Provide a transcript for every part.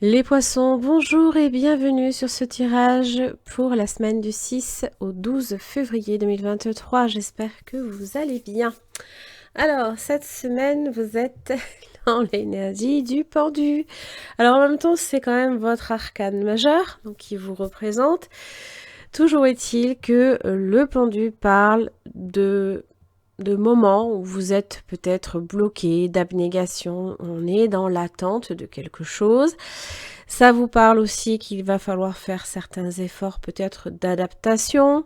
Les poissons, bonjour et bienvenue sur ce tirage pour la semaine du 6 au 12 février 2023. J'espère que vous allez bien. Alors, cette semaine, vous êtes dans l'énergie du pendu. Alors, en même temps, c'est quand même votre arcane majeur, donc qui vous représente. Toujours est-il que le pendu parle de moments où vous êtes peut-être bloqué, d'abnégation, on est dans l'attente de quelque chose. Ça vous parle aussi qu'il va falloir faire certains efforts peut-être d'adaptation.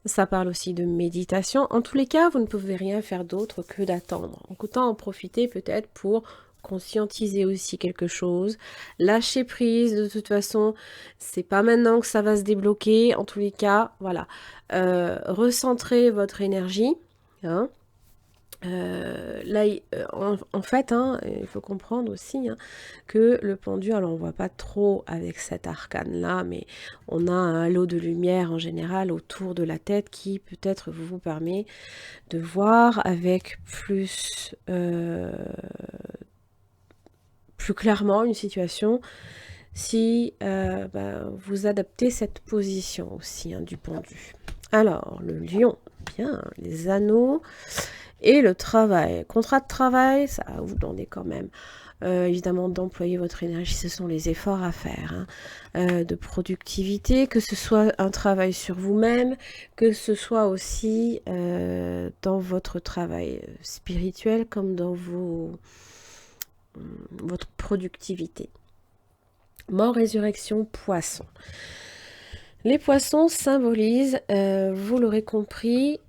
Ça parle aussi de méditation. En tous les cas, vous ne pouvez rien faire d'autre que d'attendre. Donc autant en profiter peut-être pour conscientiser aussi quelque chose, lâcher prise. De toute façon, c'est pas maintenant que ça va se débloquer. En tous les cas, voilà, recentrer votre énergie. Là, en fait, il faut comprendre aussi que le pendu, alors on voit pas trop avec cet arcane-là, mais on a un halo de lumière en général autour de la tête qui peut-être vous permet de voir avec plus clairement une situation si vous adaptez cette position aussi du pendu. Alors, le lion, bien, les anneaux et le travail. Contrat de travail, ça va vous demander quand même évidemment d'employer votre énergie, ce sont les efforts à faire, de productivité, que ce soit un travail sur vous-même, que ce soit aussi dans votre travail spirituel comme dans votre productivité. Mort, résurrection, poisson. Les poissons symbolisent, vous l'aurez compris,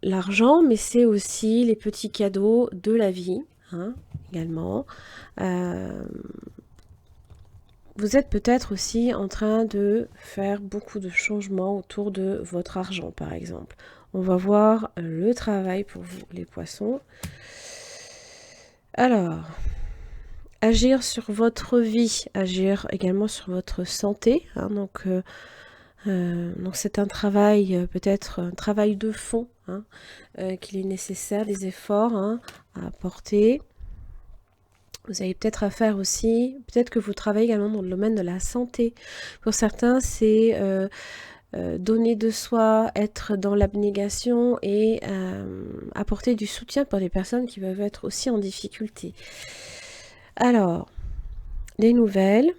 l'argent, mais c'est aussi les petits cadeaux de la vie, également. Vous êtes peut-être aussi en train de faire beaucoup de changements autour de votre argent, par exemple. On va voir le travail pour vous, les poissons. Alors, agir sur votre vie, agir également sur votre santé. Donc c'est un travail, peut-être un travail de fond, qu'il est nécessaire, des efforts à apporter. Vous avez peut-être à faire aussi, peut-être que vous travaillez également dans le domaine de la santé. Pour certains, c'est donner de soi, être dans l'abnégation et apporter du soutien pour des personnes qui peuvent être aussi en difficulté. Alors, des nouvelles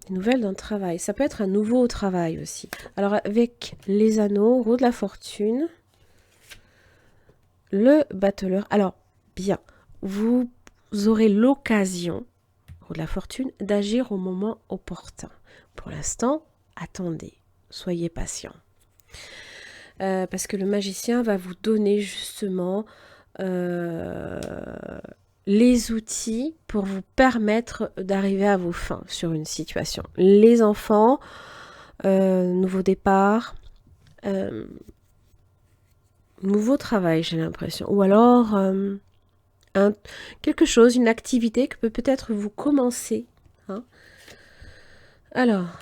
d'un travail. Ça peut être un nouveau travail aussi. Alors, avec les anneaux, roue de la fortune, le battleur. Alors, bien, vous aurez l'occasion, roue de la fortune, d'agir au moment opportun. Pour l'instant, attendez, soyez patient. Parce que le magicien va vous donner justement les outils pour vous permettre d'arriver à vos fins sur une situation. Les enfants, nouveau départ, nouveau travail, j'ai l'impression. Ou alors quelque chose, une activité que peut-être vous commencer. Alors,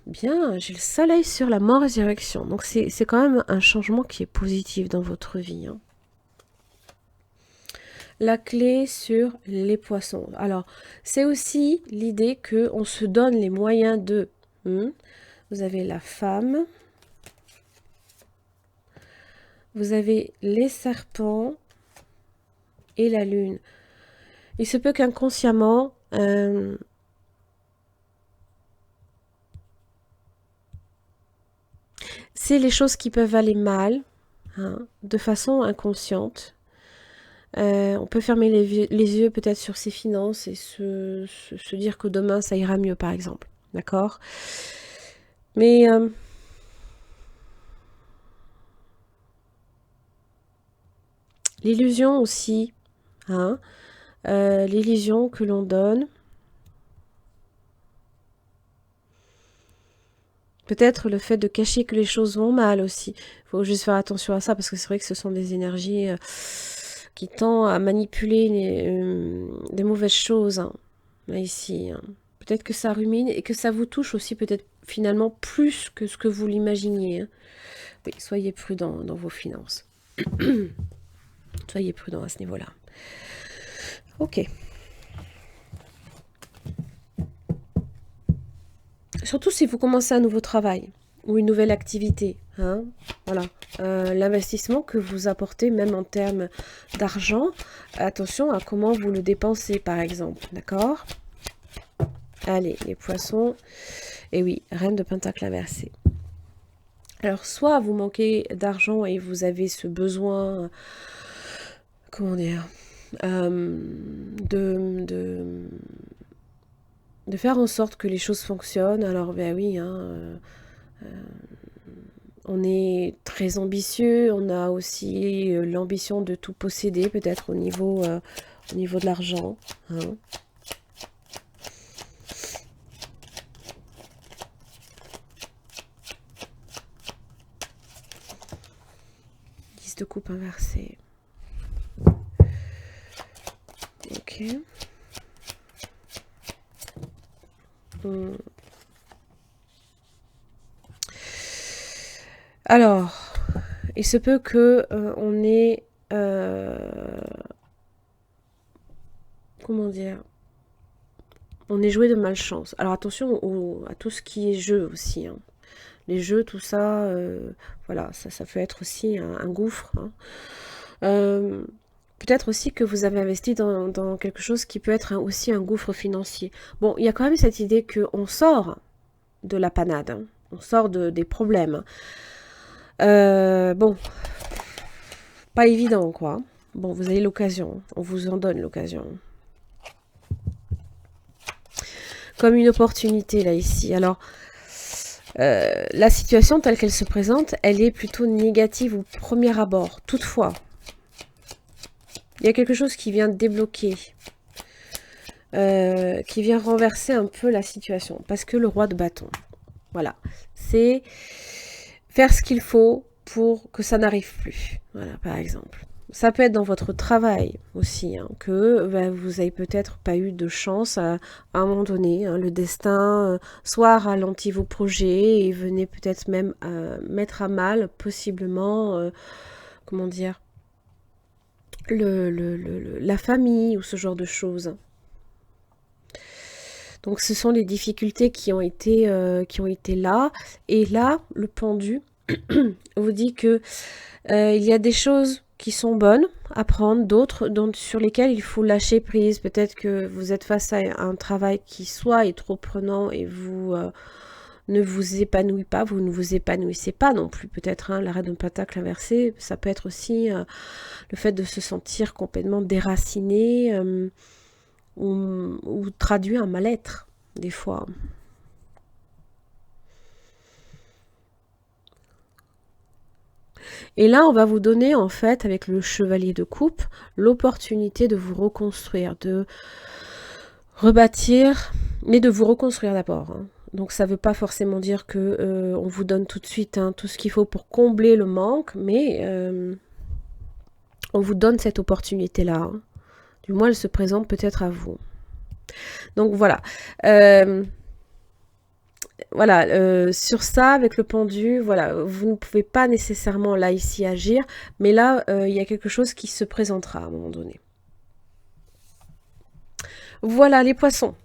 bien, j'ai le soleil sur la mort et résurrection. Donc c'est quand même un changement qui est positif dans votre vie. La clé sur les poissons. Alors, c'est aussi l'idée qu'on se donne les moyens de... Vous avez la femme. Vous avez les serpents et la lune. Il se peut qu'inconsciemment, c'est les choses qui peuvent aller mal, de façon inconsciente. On peut fermer les yeux peut-être sur ses finances et se dire que demain ça ira mieux, par exemple. D'accord? Mais l'illusion aussi, l'illusion que l'on donne. Peut-être le fait de cacher que les choses vont mal aussi. Il faut juste faire attention à ça parce que c'est vrai que ce sont des énergies qui tendent à manipuler des mauvaises choses. Là, ici. Peut-être que ça rumine et que ça vous touche aussi peut-être finalement plus que ce que vous l'imaginiez. Oui, soyez prudent dans vos finances. Soyez prudent à ce niveau-là. Ok. surtout si vous commencez un nouveau travail ou une nouvelle activité. Hein, voilà. L'investissement que vous apportez, même en termes d'argent, attention à comment vous le dépensez, par exemple. D'accord? Allez, les poissons. Et oui, reine de pentacle inversée. Alors, soit vous manquez d'argent et vous avez ce besoin, comment dire, de faire en sorte que les choses fonctionnent. Alors, ben oui, hein, on est très ambitieux, on a aussi l'ambition de tout posséder, peut-être au niveau de l'argent. Hein. De coupe inversée. Ok. Alors, il se peut que on ait comment dire, on ait joué de malchance. Alors attention à tout ce qui est jeu aussi. Hein. Les jeux, tout ça, voilà, ça peut être aussi un gouffre. Hein. Peut-être aussi que vous avez investi dans quelque chose qui peut être aussi un gouffre financier. Bon, il y a quand même cette idée qu'on sort de la panade, hein. On sort des problèmes. Bon, pas évident, quoi. Bon, vous avez l'occasion, on vous en donne l'occasion. Comme une opportunité, là, ici. Alors, la situation telle qu'elle se présente, elle est plutôt négative au premier abord. Toutefois, il y a quelque chose qui vient débloquer, qui vient renverser un peu la situation. Parce que le roi de bâton, voilà, c'est faire ce qu'il faut pour que ça n'arrive plus. Voilà, par exemple. Ça peut être dans votre travail aussi, hein, que vous n'avez peut-être pas eu de chance à un moment donné. Hein, le destin soit ralentit vos projets et venait peut-être même mettre à mal, possiblement, comment dire, la famille ou ce genre de choses. Donc ce sont les difficultés qui ont été là. Et là, le pendu vous dit que il y a des choses qui sont bonnes à prendre, d'autres sur lesquelles il faut lâcher prise. Peut-être que vous êtes face à un travail qui soit est trop prenant et vous ne vous épanouissez pas, vous ne vous épanouissez pas non plus. Peut-être hein, l'arrêt d'un pentacle inversé, ça peut être aussi le fait de se sentir complètement déraciné ou traduit un mal-être, des fois. Et là, on va vous donner, en fait, avec le chevalier de coupe, l'opportunité de vous reconstruire, de rebâtir, mais de vous reconstruire d'abord. Hein. Donc, ça ne veut pas forcément dire que on vous donne tout de suite hein, tout ce qu'il faut pour combler le manque, mais on vous donne cette opportunité-là. Hein. Du moins, elle se présente peut-être à vous. Donc, voilà. Voilà, sur ça, avec le pendu, voilà, vous ne pouvez pas nécessairement là, ici, agir, mais là, il y a quelque chose qui se présentera à un moment donné. Voilà, les poissons.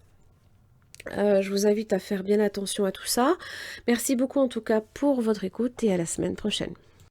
Je vous invite à faire bien attention à tout ça. Merci beaucoup en tout cas pour votre écoute et à la semaine prochaine.